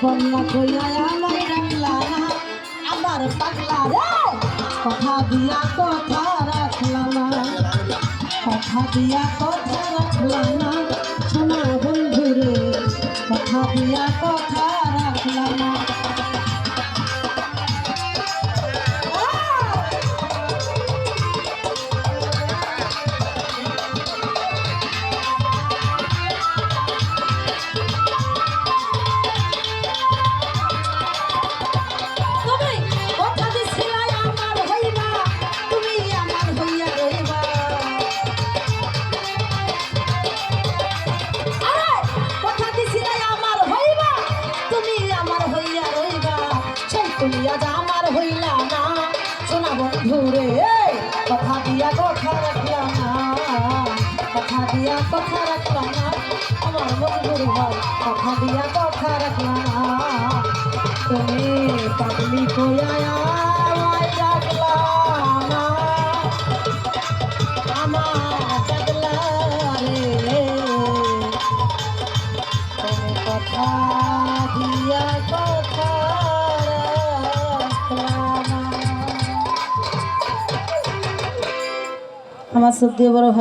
বন্যা কইয়া আমায় রাখলা না আমার পাগলা রে কথা দিয়া কথা রাখলা না কথা দিয়া কথা রাখলা না সোনা বন্ধু রে কথা দিয়া কথা রাখলা না তুমি আজ আমার হইলা না সোনা বন্ধু রে কথা দিয়া কথা রাখলা না কথা দিয়া কথা রাখলা না আমার বন্ধুর ভাই কথা দিয়া কথা রাখলা না তুমি পাগলি কইয়া আমায় রাখলা না আমার পাগলা রে তুমি কথা দিয়া কথা আমার সত্যি বড় ভাই।